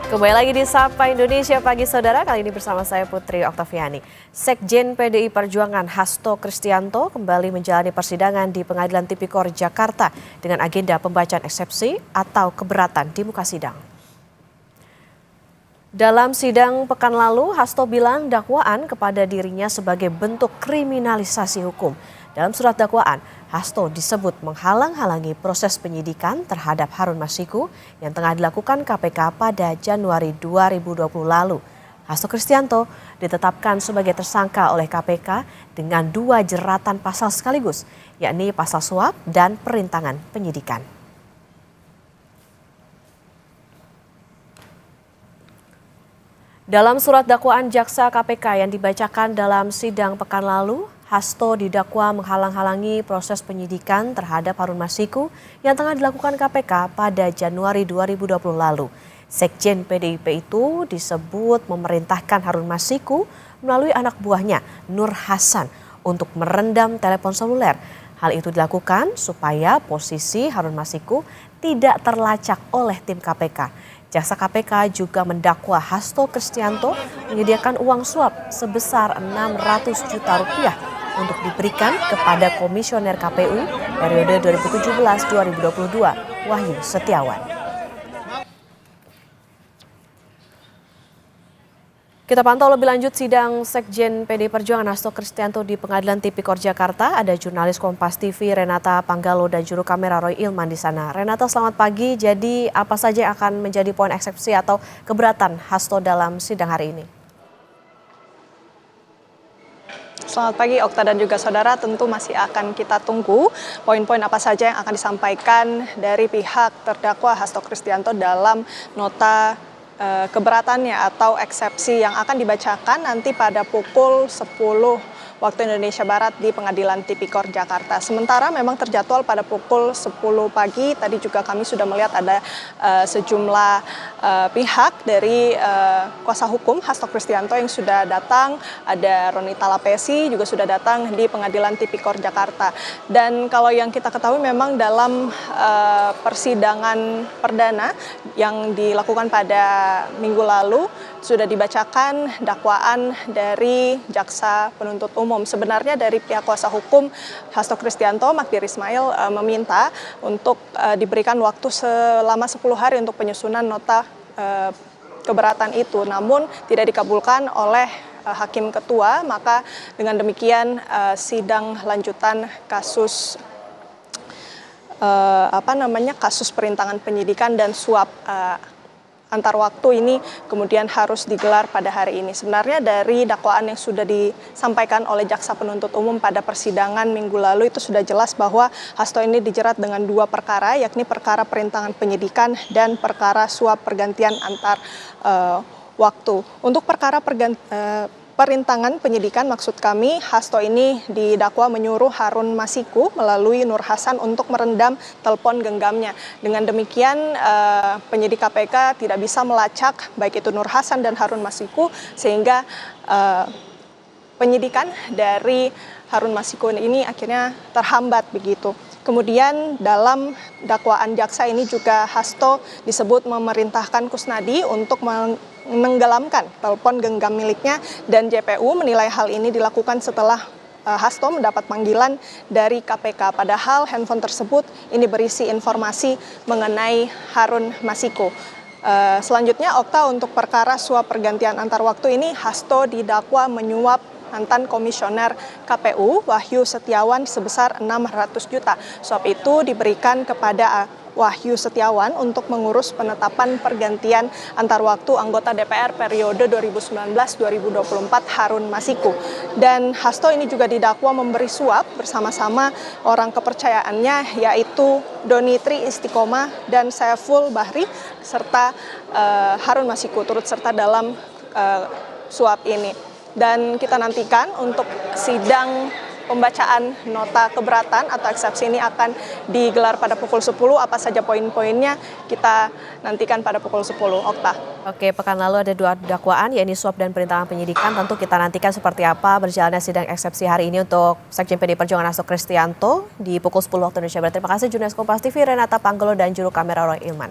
Kembali lagi di Sapa Indonesia Pagi Saudara, kali ini bersama saya Putri Oktaviani. Sekjen PDI Perjuangan Hasto Kristianto kembali menjalani persidangan di Pengadilan Tipikor Jakarta dengan agenda pembacaan eksepsi atau keberatan di muka sidang. Dalam sidang pekan lalu, Hasto bilang dakwaan kepada dirinya sebagai bentuk kriminalisasi hukum. Dalam surat dakwaan, Hasto disebut menghalang-halangi proses penyidikan terhadap Harun Masiku yang tengah dilakukan KPK pada Januari 2020 lalu. Hasto Kristianto ditetapkan sebagai tersangka oleh KPK dengan 2 jeratan pasal sekaligus, yakni pasal suap dan perintangan penyidikan. Dalam surat dakwaan jaksa KPK yang dibacakan dalam sidang pekan lalu, Hasto didakwa menghalang-halangi proses penyidikan terhadap Harun Masiku yang tengah dilakukan KPK pada Januari 2020 lalu. Sekjen PDIP itu disebut memerintahkan Harun Masiku melalui anak buahnya Nur Hasan untuk merendam telepon seluler. Hal itu dilakukan supaya posisi Harun Masiku tidak terlacak oleh tim KPK. Jaksa KPK juga mendakwa Hasto Kristianto menyediakan uang suap sebesar 600 juta rupiah untuk diberikan kepada Komisioner KPU periode 2017-2022 Wahyu Setiawan. Kita pantau lebih lanjut sidang Sekjen PDI Perjuangan Hasto Kristianto di Pengadilan Tipikor Jakarta. Ada jurnalis Kompas TV Renata Panggalo dan juru kamera Roy Ilman di sana. Renata, selamat pagi. Jadi apa saja yang akan menjadi poin eksepsi atau keberatan Hasto dalam sidang hari ini? Selamat pagi Okta dan juga saudara, tentu masih akan kita tunggu poin-poin apa saja yang akan disampaikan dari pihak terdakwa Hasto Kristianto dalam nota keberatannya atau eksepsi yang akan dibacakan nanti pada pukul 10 waktu Indonesia Barat di Pengadilan Tipikor Jakarta. Sementara memang terjadwal pada pukul 10 pagi, tadi juga kami sudah melihat ada sejumlah pihak dari kuasa hukum Hasto Kristianto yang sudah datang, ada Ronita Lapesi juga sudah datang di Pengadilan Tipikor Jakarta. Dan kalau yang kita ketahui memang dalam persidangan perdana yang dilakukan pada minggu lalu sudah dibacakan dakwaan dari jaksa penuntut umum. Sebenarnya dari pihak kuasa hukum Hasto Kristianto, Magdir Ismail meminta untuk diberikan waktu selama 10 hari untuk penyusunan nota keberatan itu. Namun tidak dikabulkan oleh hakim ketua, maka dengan demikian sidang lanjutan kasus kasus perintangan penyidikan dan suap antar waktu ini kemudian harus digelar pada hari ini. Sebenarnya dari dakwaan yang sudah disampaikan oleh jaksa penuntut umum pada persidangan minggu lalu itu sudah jelas bahwa Hasto ini dijerat dengan 2 perkara, yakni perkara perintangan penyidikan dan perkara suap pergantian antar waktu. Untuk perkara perintangan penyidikan, maksud kami Hasto ini didakwa menyuruh Harun Masiku melalui Nur Hasan untuk merendam telepon genggamnya. Dengan demikian penyidik KPK tidak bisa melacak baik itu Nur Hasan dan Harun Masiku, sehingga penyidikan dari Harun Masiku ini akhirnya terhambat begitu. Kemudian dalam dakwaan jaksa ini juga Hasto disebut memerintahkan Kusnadi untuk menenggelamkan telepon genggam miliknya, dan JPU menilai hal ini dilakukan setelah Hasto mendapat panggilan dari KPK. Padahal handphone tersebut ini berisi informasi mengenai Harun Masiku. Selanjutnya Okta, untuk perkara suap pergantian antar waktu ini Hasto didakwa menyuap mantan komisioner KPU Wahyu Setiawan sebesar 600 juta. Suap itu diberikan kepada Wahyu Setiawan untuk mengurus penetapan pergantian antar waktu anggota DPR periode 2019-2024 Harun Masiku. Dan Hasto ini juga didakwa memberi suap bersama-sama orang kepercayaannya, yaitu Doni Tri Istiqomah dan Saiful Bahri serta Harun Masiku turut serta dalam suap ini. Dan kita nantikan untuk sidang pembacaan nota keberatan atau eksepsi ini akan digelar pada pukul 10. Apa saja poin-poinnya kita nantikan pada pukul 10, Okta. Oke, pekan lalu ada 2 dakwaan, yakni suap dan perintangan penyidikan. Tentu kita nantikan seperti apa berjalannya sidang eksepsi hari ini untuk Sekjen PDI Perjuangan Hasto Kristianto di pukul 10 waktu Indonesia Barat. Terima kasih jurnalis Kompas TV Renata Panggalo dan juru kamera Roy Ilman.